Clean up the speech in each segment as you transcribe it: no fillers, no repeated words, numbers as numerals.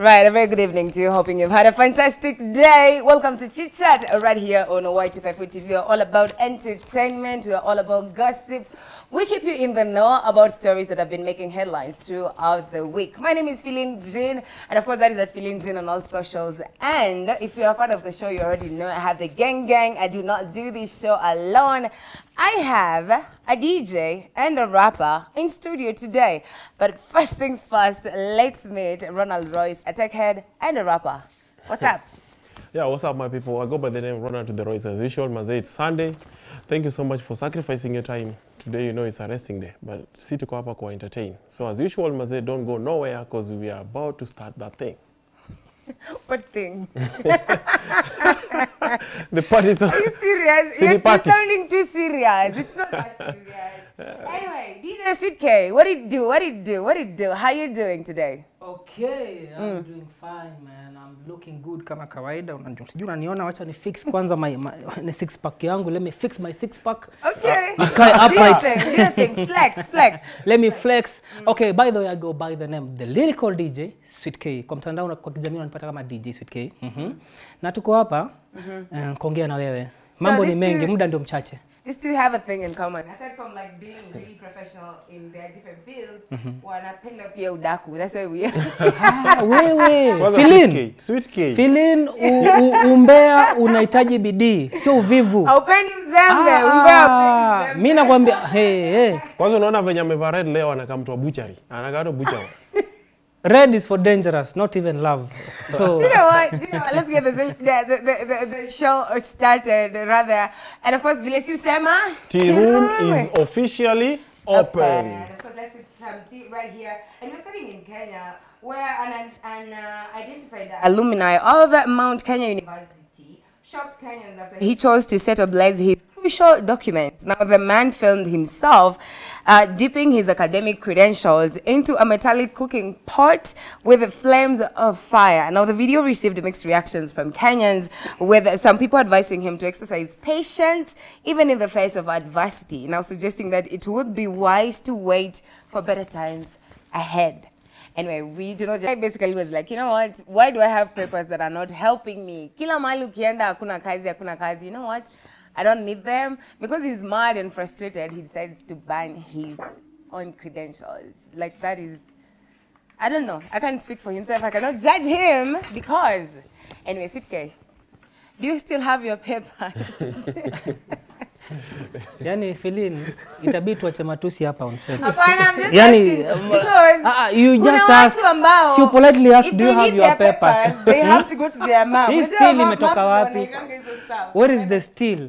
right, a very good evening to you. Hoping you've had a fantastic day. Welcome to Chit Chat right here on Y254 TV. We are all about entertainment. We are all about gossip. We keep you in the know about stories that have been making headlines throughout the week. My name is Feeling Jean, and of course that is at Feeling Jean on all socials. And if you're a fan of the show, you already know I have the gang. I do not do this show alone. I have a DJ and a rapper in studio today. But first things first, let's meet Ronald Royce, a tech head and a rapper. What's up? Yeah, what's up, my people? I go by the name Ronald to the Royce as usual. Mazay, it's Sunday. Thank you so much for sacrificing your time. Today, you know, it's a resting day, but sit to hapa kwa entertain. So as usual, Mazay, don't go nowhere because we are about to start that thing. What thing? The party. Are you serious? You're sounding too serious. It's not that serious. Anyway, DJ Sweet K, what did you do? How you doing today? Okay, I'm doing fine, man. I'm looking good kama kawaida. Unaniona, wacha ni fix kwanza my six pack yangu. Let me fix my six pack. Okay. Flex. Let me flex. Okay, by the way, I go by the name the lyrical DJ Sweet K. Kwa mtandao na kwa kijamii unanipata kama DJ Sweet K. Na tuko hapa kuongea na wewe. Mambo ni mengi, muda ndio mchache. These two have a thing in common. Aside from like being really professional in their different fields, wanapenda pia udaku. That's why we are. Wewe. Sweet K. Feeling umbea unahitaji bidii, sio uvivu. Haupendi mzembe, umbea. Mimi nakwambia, hey. Kwanza unaona venye amevaa red leo anakaa mtu wa butchery. Anakaa ndo butcher. Red is for dangerous, not even love. So you know what? Let's get the show started rather. And of course, Vile Sema, Tea room is officially open. Of course, let's have tea right here. And we're sitting in Kenya, where an identified alumni of Mount Kenya University shocked Kenyans after he chose to set ablaze his crucial documents. Now, the man filmed himself dipping his academic credentials into a metallic cooking pot with flames of fire. Now, the video received mixed reactions from Kenyans, with some people advising him to exercise patience even in the face of adversity, now suggesting that it would be wise to wait for better times ahead. Anyway, we do not just... I basically was like, you know what? Why do I have papers that are not helping me? Kila mahali ukienda hakuna kazi. You know what? I don't need them. Because he's mad and frustrated, he decides to ban his own credentials. Like, that is... I don't know. I can't speak for himself. I cannot judge him because... Anyway, Sweet K, do you still have your papers? Yani Feeling, itabidi tuache matusi hapa on set. Hapana, I'm just yani, you just ask, you politely ask, do you have your papers? They have to go to their mom. Hii still imetoka wapi? Where is the still?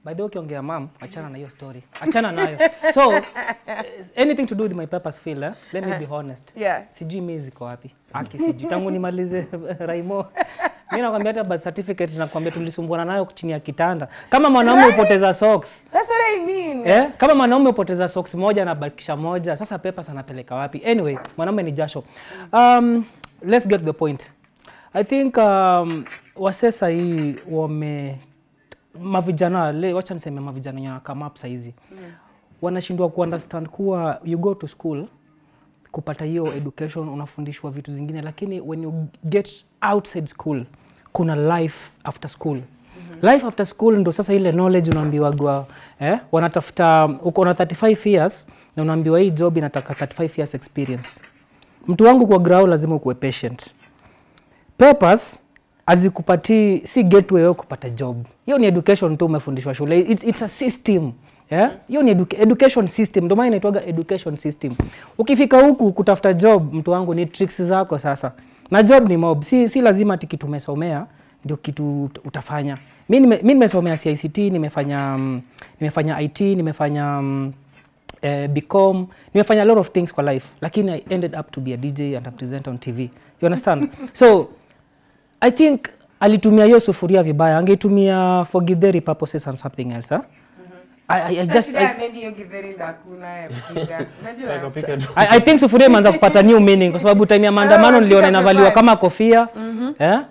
By the way, ukiongea mom, achana na hiyo story. Achana nayo. So, anything to do with my papers, Phil, let me be honest. Yeah. Sijui mimi ziko wapi. Haki sijui. Tangu nimalize Raimo. Mimi nakwambia hata birth certificate nakwambia tulisumbuana nayo chini ya kitanda. Kama mwanaume upoteza socks. That's what I mean. Kama mwanaume upoteza socks moja na bakisha moja, sasa papers anapeleka wapi? Anyway, mwanaume ni jasho. Let's get the point. I think wasesa hii mavijana wacha niseme mavijana yana come up saizi. Wanashindwa kuunderstand kuwa you go to school kupata hiyo education, unafundishwa vitu zingine, lakini when you get outside school kuna life after school. Life after school ndo sasa ile knowledge unaambiwa wanatafuta uko na 35 years na unaambiwa hii job inataka 35 years experience. Mtu wangu kwa ground lazima ukuwe patient. Papers azikupati si gateway ya kupata job. Hiyo ni education tu umefundishwa shule. It's a system. Hiyo ni education system. Ndio maana inaitwa education system. Ukifika huku kutafuta job, mtu wangu ni tricks zako sasa. Na job ni mob. Si lazima ati kitu umesomea ndio kitu utafanya. Mimi nimesomea CICT, nimefanya IT, nimefanya BCom, nimefanya a lot of things for life. Lakini I ended up to be a DJ and a presenter on TV. You understand? So I think alitumia hiyo sufuria vibaya, angeitumia for githeri purposes and something else, I think sufuria imeanza kupata new meaning kwa sababu time ya maandamano niliona inavaliwa kama kofia.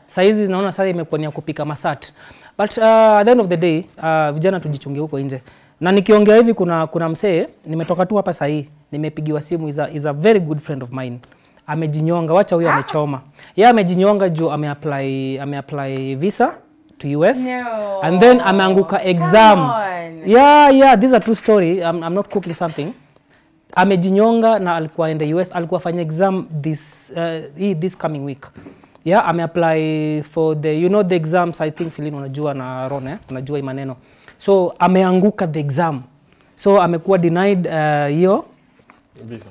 Saizi naona sasa imekuwa ni ya kupika masat. But at the end of the day, vijana tujichunge huko nje. Na nikiongea hivi kuna msee nimetoka tu hapa sasa hii, nimepigiwa simu, is a very good friend of mine. amejinyonga, wacha huyo amechoma. Yeye amejinyonga juu ameapply visa to US. No. And then ameanguka exam. Yeah, these are true story. I'm not cooking something. Amejinyonga na alikuwa ende US, alikuwa fanya exam this coming week. Yeah, ameapply for the the exams, I think Philin unajua na Ron unajua hii maneno. So ameanguka the exam. So amekuwa denied hiyo visa.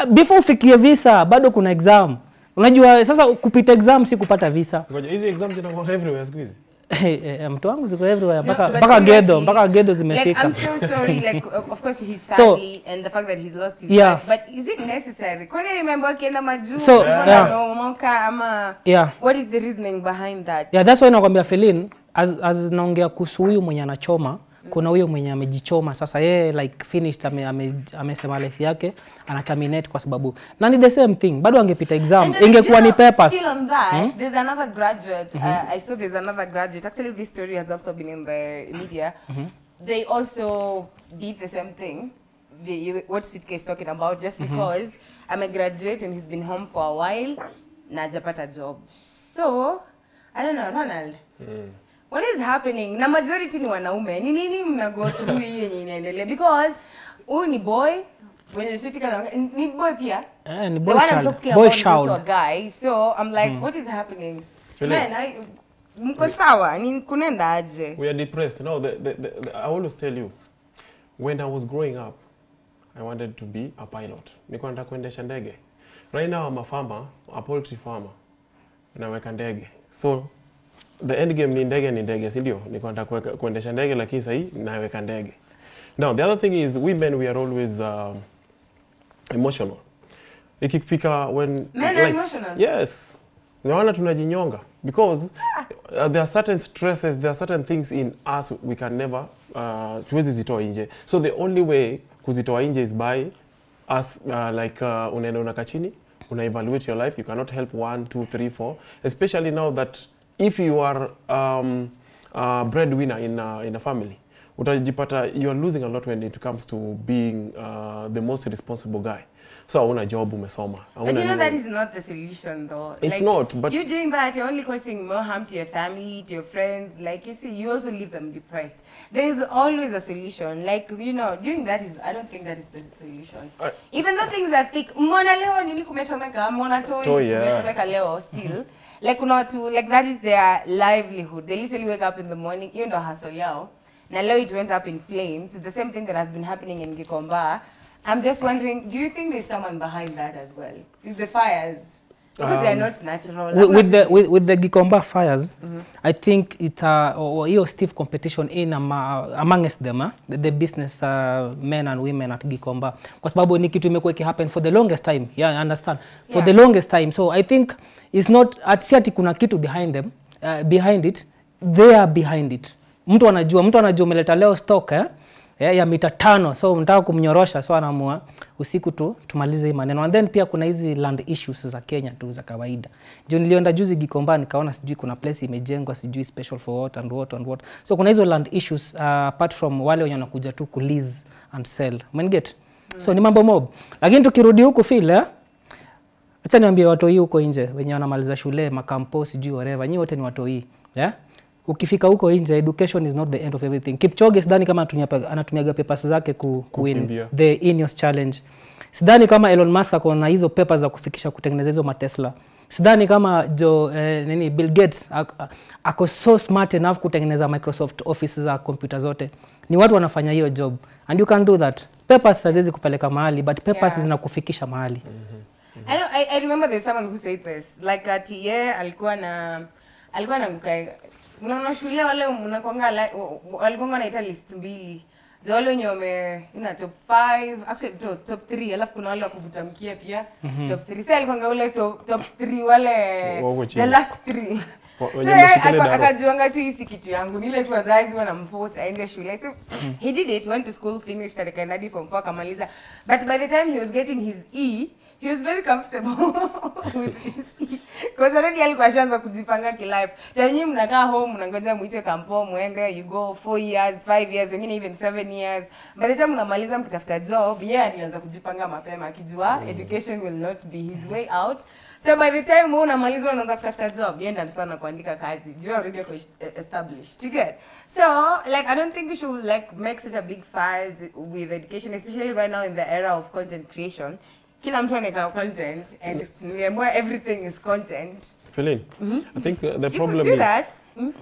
Before ufikie visa bado kuna exam. Unajua sasa kupita exam si kupata visa. Ngoja hizi exams zinakuwa everywhere siku hizi. Mtu wangu ziko everywhere mpaka gedo zimefika. Like, I'm so sorry, like of course his family and the fact that he's lost his life, but is it necessary? Can you remember kienda majuu ama what is the reasoning behind that? Yeah, that's why nakwambia Felin as naongea kuhusu huyu mwenye anachoma, kuna huyo mwenye amejichoma sasa yeye like finished amesema life yake ana terminate kwa sababu na ni the same thing bado angepita exam ingekuwa ni papers. Still on that, there's another graduate. I saw there's another graduate. Actually, this story has also been in the media. They also did the same thing. What Chit is talking about, just because I'm a graduate and he's been home for a while, na hajapata job. So I don't know, Ronald. What is happening? Na majority ni wanaume. Ni nini mna go through hii yenye inaendelea? Because huyu ni boy, when you sit kana ni boy pia. Ni boy child. Boy child. So guy. So I'm like, what is happening? Man, mko sawa? Ni kunenda aje? We are depressed. No, I always tell you, when I was growing up, I wanted to be a pilot. Nilikuwa nataka kuendesha ndege. Right now I'm a farmer, a poultry farmer. Naweka ndege. So the end game ni ndege, si ndio? Niko nataka kuendesha ndege lakini sasa hii naweka ndege. Now the other thing is women we are always emotional. Ikifika when men are emotional. Yes. Naona tunajinyonga because there are certain stresses, there are certain things in us we can never tuwezi zitoa nje. So the only way kuzitoa nje is by us unaenda unakaa chini, una evaluate your life. You cannot help 1 2 3 4, especially now that if you are breadwinner in a family, utajipata you are losing a lot when it comes to being the most responsible guy. So una job umesoma. But you know that is not the solution though. It's like, not, but you doing that, you're only causing more harm to your family, to your friends. Like you see, you also leave them depressed. There is always a solution. Like, doing that is, I don't think that is the solution. Even though things are thick, mona leo nini kumeshomeka, mona toi kumeshomeka leo still. Like like that is their livelihood. They literally wake up in the morning, you know, hustle yao. Na leo it went up in flames. It's the same thing that has been happening in Gikomba. I'm just wondering, do you think there's someone behind that as well? Is the fires? Because they are not natural. With the Gikomba fires, I think it's or stiff competition in amongst them, the business men and women at Gikomba. Kwa sababu ni kitu imekuwa happen for the longest time. Yeah, I understand. For the longest time. So I think it's not ati kuna kitu behind them, behind it. They are behind it. Mtu anajua umeleta leo stock ya mita 5, so mtaka kumnyorosha, so anaamua usiku tumalize hii maneno. And then pia kuna hizi land issues za Kenya tu za kawaida. Ndio nilienda juzi Gikomba nikaona sijui kuna place imejengwa sijui special for what and what and what. So kuna hizo land issues apart from wale wenye wanakuja tu ku lease and sell. Umeget? So ni mambo mob. Lakini tukirudi huku feel acha niambie watoi huko nje wenye wanamaliza shule, makampo sijui whatever. Nyinyi wote ni watoi. Yeah? Ukifika huko nje, education is not the end of everything. Kipchoge sidhani kama anatumiaga papers zake win the Ineos challenge. Sidhani kama Elon Musk ako na hizo papers za kufikisha kutengeneza hizo Tesla. Sidhani kama Bill Gates ako so smart enough kutengeneza Microsoft Office za computer zote. Ni watu wanafanya hiyo job. And you can do that. Papers haziwezi kupeleka mahali, but papers zinakufikisha mahali. I remember there's someone who said this. Like alikuwa na unaona shule wale mnakwanga walikuwa naita list 2 za wale wenye top 5, actually top 3, alafu kuna wale wa kuvuta mkia pia top 3. Sasa alikuwa ule top 3 wale the last 3. So akajuanga tu hisi kitu yangu ile tu wazazi wanamforce aende shule. So he did it, went to school, finished at Kennedy from 4 kamaliza. But by the time he was getting his E, he was very comfortable with his E. Because already alikuwa ashaanza kujipanga kilife. Tanyi mnakaa home mnangoja muite kampo muende, you go 4 years, 5 years, wengine even 7 years. By the time mnamaliza mkitafuta job, alianza kujipanga mapema akijua education will not be his way out. So by the time unamaliza unaanza kutafuta job, ndio sana kuandika kazi. You already established. You get. So like I don't think we should like make such a big fuss with education, especially right now in the era of content creation. Kila mtu anaweka content and everything is content. Feline, I think the problem do is that.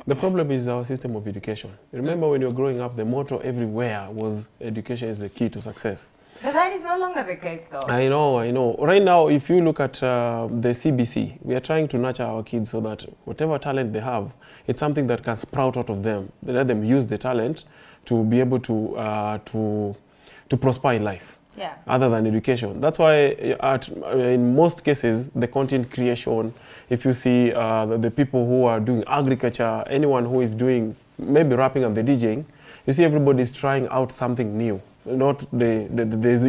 The problem is our system of education. Remember when you were growing up, the motto everywhere was education is the key to success. But that is no longer the case though. I know. Right now, if you look at the CBC, we are trying to nurture our kids so that whatever talent they have, it's something that can sprout out of them. They let them use the talent to be able to prosper in life. Yeah. Other than education. That's why in most cases, the content creation, if you see the people who are doing agriculture, anyone who is doing maybe rapping and the DJing, you see everybody's trying out something new. So not the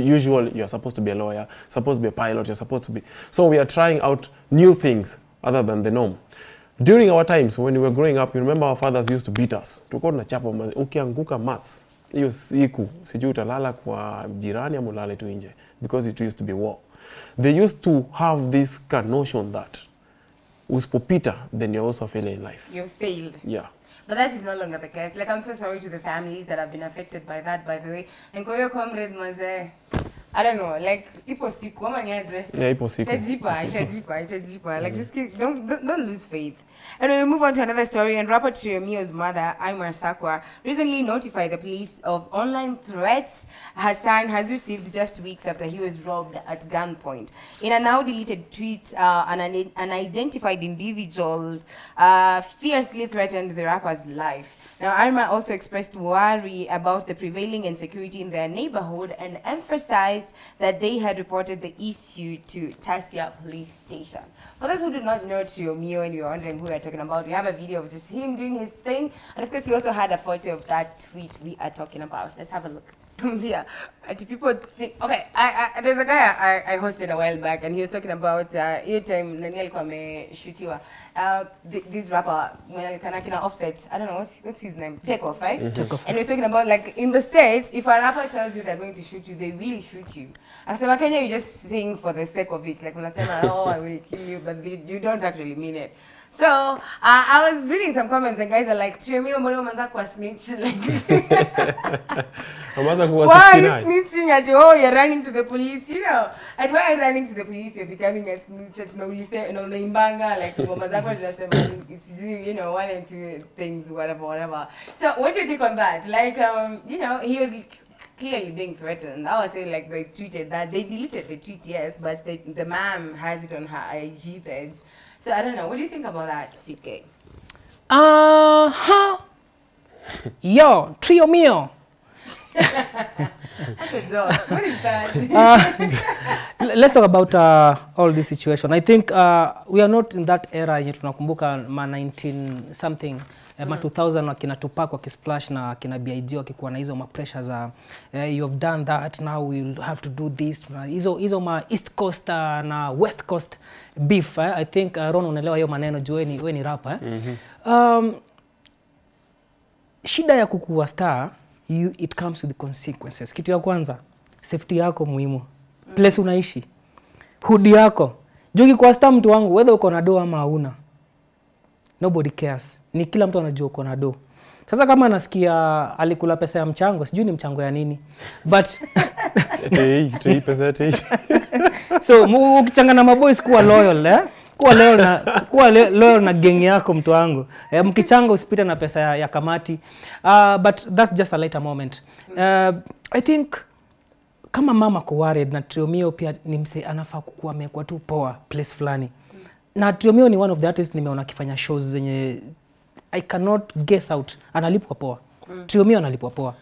usual, you're supposed to be a lawyer, supposed to be a pilot, you're supposed to be. So we are trying out new things other than the norm. During our times, when we were growing up, you remember our fathers used to beat us. Tulikuwa tunachapa ukianguka maths. Hiyo siku sijui utalala kwa jirani ama ulale tu nje, because it used to be war. They used to have this notion that usipopita, then you're also failing in life. You failed. Yeah. But that is no longer the case. Like, I'm so sorry to the families that have been affected by that, by the way. And kwa hiyo comrade maze, I don't know, like, ipo siku, ama niaje? Yeah, ipo siku. Itajipa. Like, just keep, don't lose faith. And we move on to another story. And rapper Chiomio's mother, Aimar Sakwa, recently notified the police of online threats Hassan has received just weeks after he was robbed at gunpoint. In a now deleted tweet, an unidentified individual fiercely threatened the rapper's life. Now, Aimar also expressed worry about the prevailing insecurity in their neighborhood and emphasized that they had reported the issue to Tasia police station. For those who do not know Chiomio and you're wondering who we're talking about, we have a video of just him doing his thing. And of course, we also had a photo of that tweet we are talking about. Let's have a look. Yeah, people think, okay, there's a guy I hosted a while back and he was talking about each time Naniel Kwame shootiwa. This rapper, Kanakina Offset, I don't know, what's his name? Takeoff, right? Takeoff. And we're talking about, like, in the States, if a rapper tells you they're going to shoot you, they will shoot you. After Kenya, you just sing for the sake of it. Like, when I say, oh, I will kill you, but you don't actually mean it. So, I was reading some comments and guys are like, Chiomio mbona umeanza kuwa snitch? Why are you snitching at you're running to the police, you know? And why are you running to the police? You're becoming a snitch at unaimbanga, like, you know, 1 and 2 things, whatever. So, what's your take on that? Like, you know, he was clearly being threatened. I was saying, like, they tweeted that. They deleted the tweet, yes, but the mom has it on her IG page. So, I don't know. What do you think about that, CK? Yo, trio mio. That's a joke. What is that? Let's talk about all this situation. I think we are not in that era yet. Tunakumbuka ma 19 something, ma 2000 wakina Tupac wakisplash na wakina B.I.G wakikuwa na hizo ma pressure za you have done that, now we'll have to do this. Hizo ma East Coast na West Coast beef. I think Ron unaelewa hiyo maneno juu wewe ni rapper. Shida ya kukuwa star, it comes with consequences. Kitu ya kwanza, safety yako muhimu. Place unaishi. Hood yako. Jogi kwa star mtu wangu, whether uko na do ama hauna. Nobody cares. Ni kila mtu anajua uko na do. Sasa kama nasikia alikula pesa ya mchango, sijui ni mchango ya nini. But pesa tei. So ukichanga na maboys kuwa loyal, kuwa loyal na gang yako mtu wangu. Mkichanga usipite na pesa ya kamati. But that's just a later moment. I think kama mama ko worried na Chiomio pia ni mse anafaa kukuwa amekuwa tu poa place fulani. Na Chiomio ni one of the artists nimeona akifanya shows zenye I cannot guess out. Analipwa poa. Chiomio analipwa poa.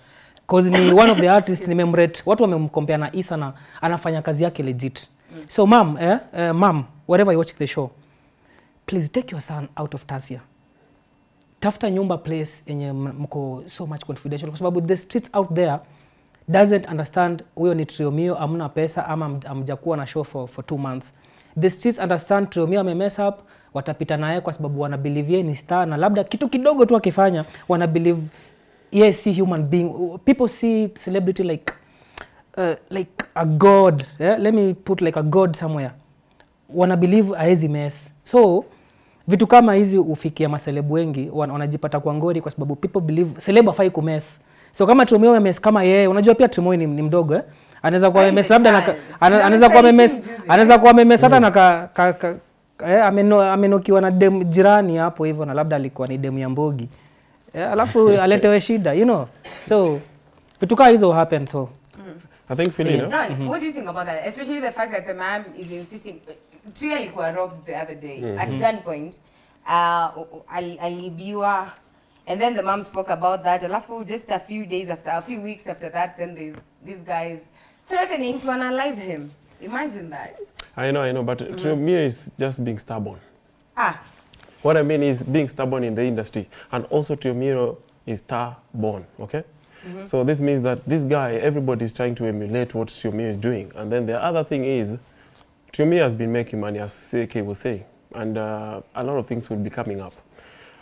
Cause ni one of the artists nimemrate. Watu wamemcompare na Isa na anafanya kazi yake legit. So mom, wherever you watch the show, please take your son out of Tasia. Tafuta nyumba place yenye mko so much confidential kwa sababu the streets out there doesn't understand huyo ni Chiomio, amuna pesa ama amjakuwa na show for 2 months. The streets understand Triomio ame mess up, watapita naye kwa sababu wana believe yeye ni star na labda kitu kidogo tu akifanya wana believe yes, see human being. People see celebrity like a god. Yeah? Let me put like a god somewhere. Wana believe haezi mess. So vitu kama hizi ufikia maselebu wengi wanajipata kwa ngori kwa sababu people believe celeb hafai kumess. So kama Triomio mess kama yeye, unajua pia Triomio ni mdogo anaweza kuwa mess labda anaweza kuwa mess hata na amenokiwa na dem jirani hapo hivyo na labda alikuwa ni dem ya mbogi. Alafu aletewe shida, you know. So vitu kama hizo happen. So I think Philly, no? What do you think about that? Especially the fact that the man is insisting. Tria alikuwa robbed the other day at gunpoint. Alibiwa, and then the mom spoke about that. Alafu just a few weeks after that, then these guys threatening to unalive him. Imagine that. I know, but Triomio is just being stubborn. What I mean is being stubborn in the industry, and also Triomio is star-born, okay? So this means that this guy, everybody is trying to emulate what Triomio is doing. And then the other thing is, Triomio has been making money, as CK was saying, and a lot of things will be coming up.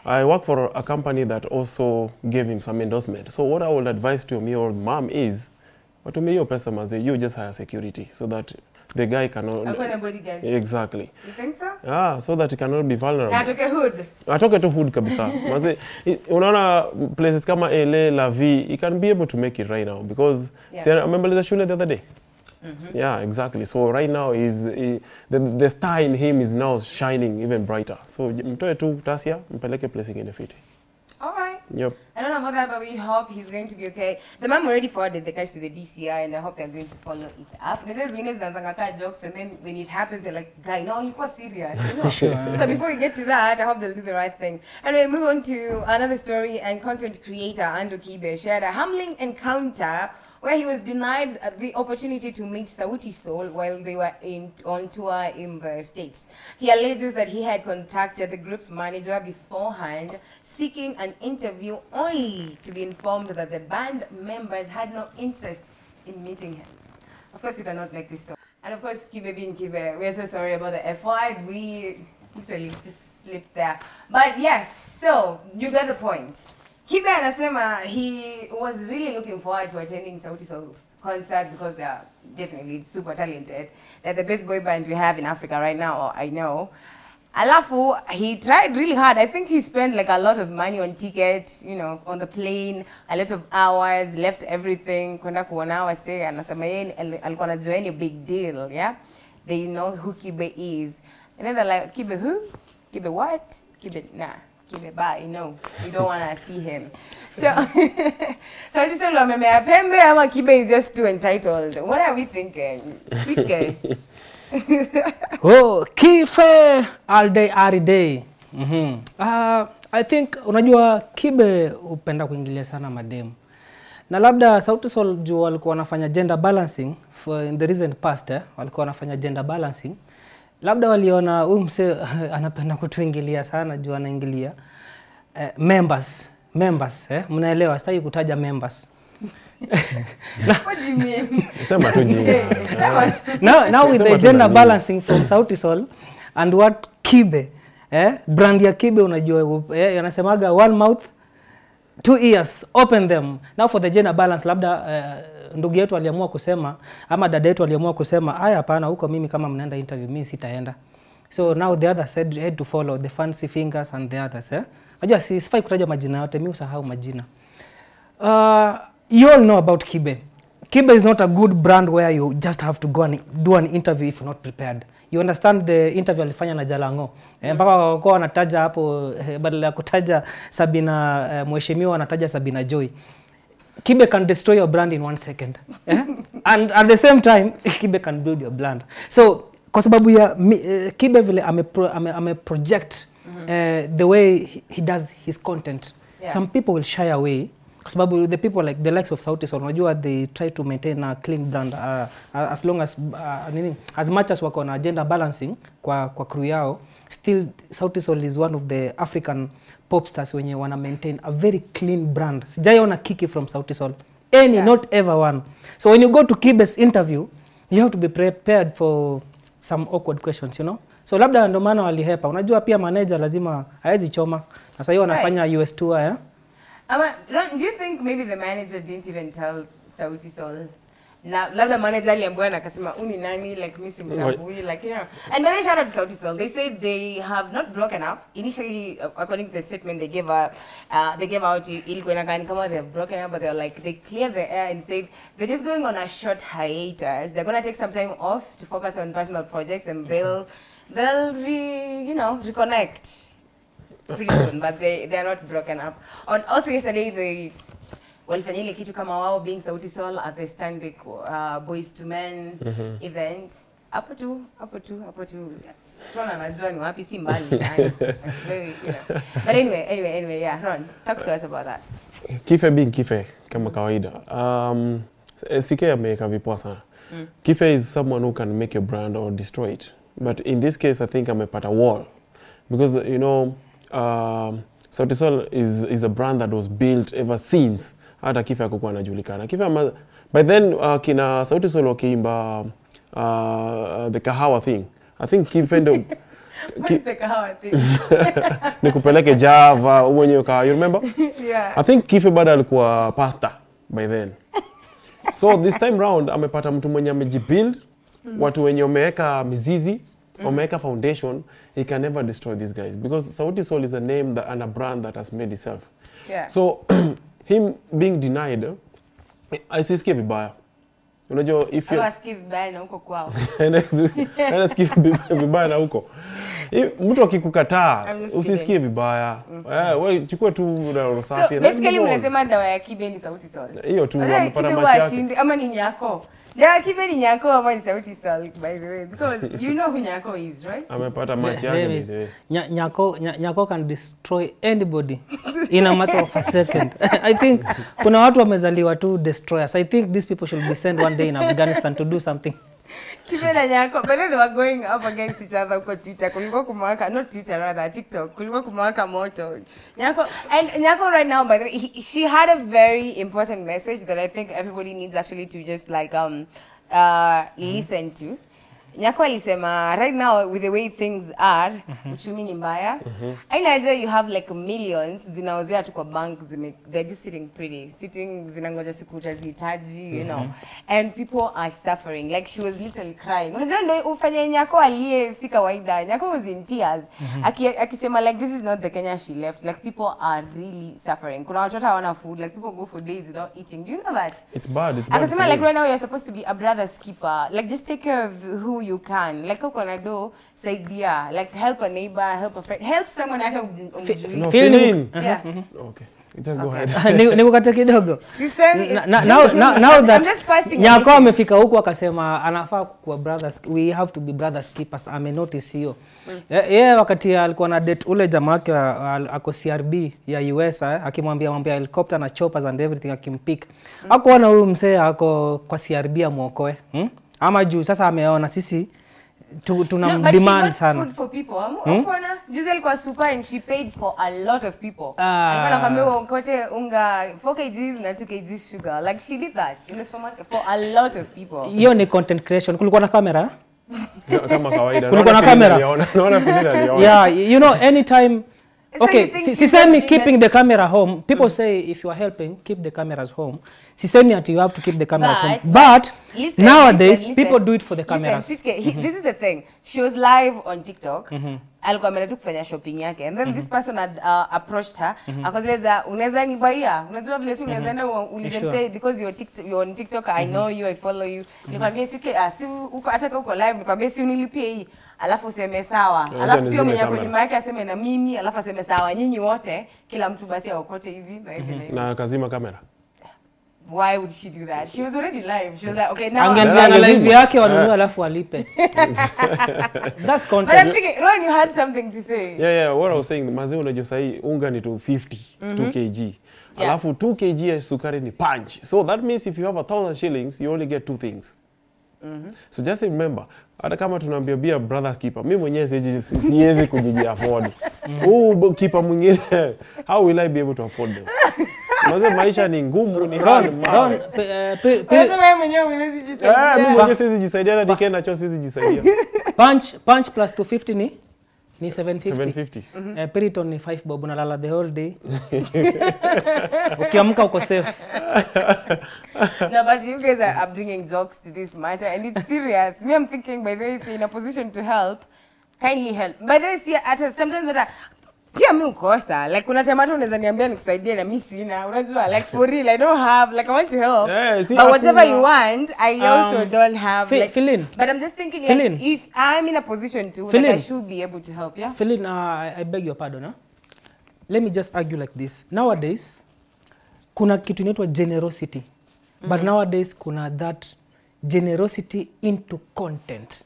I work for a company that also gave him some endorsement. So what I would advise Triomio or mom is, Triomio pesa maze, you just hire security so that the guy cannot... Exactly. You think so? Yeah, so that he cannot be vulnerable. Atoke hood. Atoke to hood kabisa. Maze, unaona places kama LA, La Vie, he can be able to make it right now because I remember the shule the other day. Yeah, exactly. So right now the star in him is now shining even brighter. So mtoe tu Tasia, mpeleke placing in the fit. All right. Yep. I don't know about that, but we hope he's going to be okay. The mom already forwarded the guys to the DCI, and I hope they're going to follow it up. Because Guinness danzangaka jokes, and then when it happens, you're like, guy, no, you're serious. You know? Sure. So before we get to that, I hope they'll do the right thing. And we move on to another story. And content creator Andrew Kibe shared a humbling encounter where he was denied the opportunity to meet Sauti Sol while they were on tour in the States. He alleges that he had contacted the group's manager beforehand, seeking an interview only to be informed that the band members had no interest in meeting him. Of course, we cannot make this talk. And of course, Kibe being Kibe, we're so sorry about the F word. We literally just slipped there. But yes, so you get the point. Kibe anasema he was really looking forward to attending Sauti Sol's concert because they are definitely super talented. They're the best boy band we have in Africa right now, I know. Alafu, he tried really hard. I think he spent like a lot of money on tickets, you know, on the plane, a lot of hours, left everything. Kwenda kuona wase, anasema yeye alikuwa anajua ni big deal, yeah? They know who Kibe is. And then they're like, Kibe who? Kibe what? Kibe, nah. Kibe bye, no, we don't want to see him. So I just said, Pembe ama Kibe is just too entitled. What are we thinking? Sweet guy. Oh, Kife all day, every day. I think, unajua Kibe upenda kuingilia sana mademu. Na labda Sauti Sol juu walikuwa wanafanya gender balancing in the recent past, walikuwa wanafanya gender balancing. Labda waliona huyu mse anapenda kutuingilia sana juu anaingilia members, mnaelewa, sitaki kutaja members. What do you mean? Sema tu jina. Now with the gender balancing from Sauti Sol and what Kibe, brand ya Kibe unajua, yanasemaga one mouth, 2 ears, open them. Now for the gender balance, labda ndugu yetu aliamua kusema ama dada yetu aliamua kusema haya hapana, huko mimi kama mnaenda interview mimi sitaenda. So now the other said had to follow the fancy fingers and the others. Unajua sifai kutaja majina yote, mimi usahau majina. You all know about Kibe. Kibe is not a good brand where you just have to go and do an interview if you're not prepared. You understand the interview alifanya na Jalango. Mpaka kwa wanataja hapo badala ya kutaja Sabina mheshimiwa anataja Sabina Joy. Kibe can destroy your brand in 1 second. And at the same time, Kibe can build your brand. So, kwa sababu ya Kibe vile ame project the way he does his content. Yeah. Some people will shy away. Kwa sababu the people like the likes of Sauti Sol, unajua they try to maintain a clean brand as long as as much as wako na gender balancing kwa crew yao. Still, Sauti Sol is one of the African pop stars wenye wana maintain a very clean brand. Sijaiona kiki from Sauti Sol. Not ever one. So when you go to Kibe's interview, you have to be prepared for some awkward questions, you know. So labda ndo maana walihepa. Unajua pia manager lazima haezi choma. Na sasa hiyo wanafanya US tour, yeah. Do you think maybe the manager didn't even tell Sauti Sol? Labda manager aliambiwa na akasema uni nani, like mimi simtambui, like, you know. And when they shout out to Sauti Sol, they said they have not broken up. Initially, according to the statement they gave out, ilikuwa inakani kama they have broken up, but they're like, they cleared the air and said they're just going on a short hiatus. They're going to take some time off to focus on personal projects, and they'll reconnect pretty soon, but they're not broken up. Also yesterday, they walifanya ile kitu kama wao being Sauti Sol at the Stanbic Boys to Men event. Hapo tu. Sona najua ni wapi, si mbali sana. Very, you know. But anyway, yeah, Ron, talk to us about that. Kife being Kife kama kawaida. CK ameweka vipoa sana. Kife is someone who can make a brand or destroy it. But in this case, I think amepata wall. Because, you know, Sauti Sol is a brand that was built ever since hata Kife hakukuwa anajulikana. Kife by then kina Sauti Sol wakiimba the kahawa thing. I think Kife ndo What's the kahawa thing? Nikupeleke Java mwenyewe kahawa, you remember? Yeah. I think Kife bado alikuwa pastor by then. So this time round amepata mtu mwenye amejibuild, watu wenye wameweka mizizi, wameweka foundation. He can never destroy these guys because Sauti Sol is a name and a brand that has made itself. Yeah. So him being denied, asisikie vibaya. Unajua if you asikie vibaya na huko kwao. Anasikia vibaya na huko. Mtu akikukataa usisikie vibaya. Wewe chukua tu roho safi. So basically unasema dawa ya kibe ni Sauti Sol. Hiyo tu amepata macho yake. Ama ni nyako. Dawa ya kibe ni nyako ama ni Sauti Sol, by the way, because you know who nyako is, right? Amepata macho yake. Nyako can destroy anybody in a matter of a second. I think kuna watu wamezaliwa tu destroyers. I think these people should be sent one day in Afghanistan to do something. Kibe na nyako, but they were going up against each other kwa Twitter. Kulikuwa kumwaka, not Twitter rather, TikTok. Kulikuwa kumwaka moto. Nyako right now, by the way, she had a very important message that I think everybody needs actually to just like listen to. Nyako alisema right now with the way things are, uchumi ni mbaya. Aina you have like millions zinaozea tu kwa bank, they're just sitting pretty, zinangoja siku utazihitaji, you know. And people are suffering. Like she was literally crying. Unajua ndio ufanye Nyako aliye si kawaida. Nyako was in tears. Akisema like this is not the Kenya she left. Like people are really suffering. Kuna watu hawana food. Like people go for days without eating. Do you know that? It's bad. Akasema like right now you're supposed to be a brother's keeper. Like just take care of who you can. Like uko na do saidia. Like help a neighbor, help a friend, help someone hata feeling. Yeah. Okay. Just go ahead. Nikukata kidogo. Now that Nyako amefika huko akasema anafaa kuwa brothers, we have to be brothers keepers. Notice hiyo. Yeye wakati alikuwa na date ule jamaa wake ako CRB ya US, akimwambia helicopter na choppers and everything akimpick. Hakuona huyu mzee ako kwa CRB amuokoe. Ama juu sasa ameona sisi tuna demand sana. Food for people. Unaona? Juzi alikuwa super and she paid for a lot of people. Alikuwa anakuambia ukote unga 4 kg na 2 kg sugar. Like she did that in the supermarket for a lot of people. Hiyo ni content creation. Kulikuwa na kamera? Kama kawaida. Kulikuwa na kamera? Naona Philip aliona. Yeah, you know anytime. Okay, sisemi keeping the camera home. People say if you are helping, keep the cameras home. Sisemi that you have to keep the cameras home. But nowadays, people do it for the cameras. This is the thing. She was live on TikTok. Alikuwa ameenda kufanya shopping yake. And then this person had approached her. Akasema unaweza nibaia. Unajua vile tu unaweza enda ulize because you're on TikTok, I know you, I follow you. Nikwambia si uko hata uko live, nikwambia si unilipie hii. Alafu useme sawa. Alafu pia mwenye kwa nyuma yake aseme na mimi, alafu aseme sawa. Nyinyi wote kila mtu basi aokote hivi na hivi na hivi. Na kazima kamera. Why would she do that? She was already live. She was like, okay, now angeanza live yake wanunua alafu walipe. That's content. But I'm thinking, Ron, you had something to say. Yeah, what I was saying, mazee unajua sahi unga ni 250, 2 kg. Alafu 2 kg ya sukari ni punch. So that means if you have 1,000 shillings, you only get 2 things. So just remember, hata kama tunaambia be a brother's keeper, mimi mwenyewe siwezi kujiji afford. Keeper mwingine, how will I be able to afford them? Maze maisha ni ngumu, ni hard. Wewe mwenyewe unaweza jisaidia. Mimi mwenyewe siwezi jisaidia na dikena cho siwezi jisaidia. punch plus 250 ni 750. 750. Piriton ni 5 bob, unalala the whole day. Ukiamka uko safe. No, but you guys are bringing jokes to this matter, and it's serious. Me, I'm thinking, by the way, if you're in a position to help, kindly help. By the way, see, sometimes pia mi ukosa, like kuna time hata unaweza niambia nikusaidie na mimi sina, unajua, like for real, I don't have, like I want to help, see, but whatever you want, I also don't have, like, fill in. But I'm just thinking, like, if I'm in a position to, like, I should be able to help, yeah? Philin, I beg your pardon, huh? Let me just argue like this. Nowadays, kuna kitu inaitwa generosity, but nowadays kuna that generosity into content.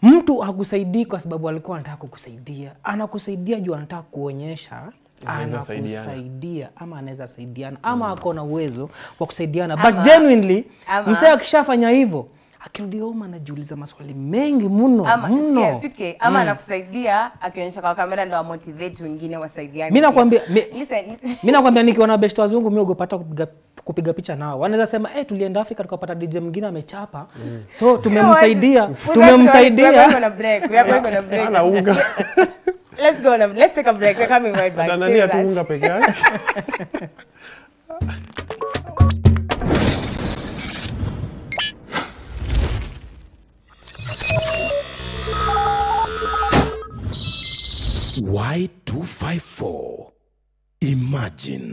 Mtu hakusaidii kwa sababu alikuwa anataka kukusaidia. Anakusaidia juu anataka kuonyesha anakusaidia ama anaweza saidiana ama ako na uwezo wa kusaidiana. But genuinely, msee akishafanya hivyo, akirudi home anajiuliza maswali mengi mno. Ama ama anakusaidia akionyesha kwa kamera ndio motivate wengine wasaidiane. Mimi nakwambia nikiona best wazungu mimi ogopata kupiga picha nao. Wanaweza sema tulienda Afrika tukapata DJ mwingine amechapa. So tumemsaidia. We are going on a break. Anaunga. Let's take a break. We're coming right back. Stay with us. Peke yake. Y254. Imagine.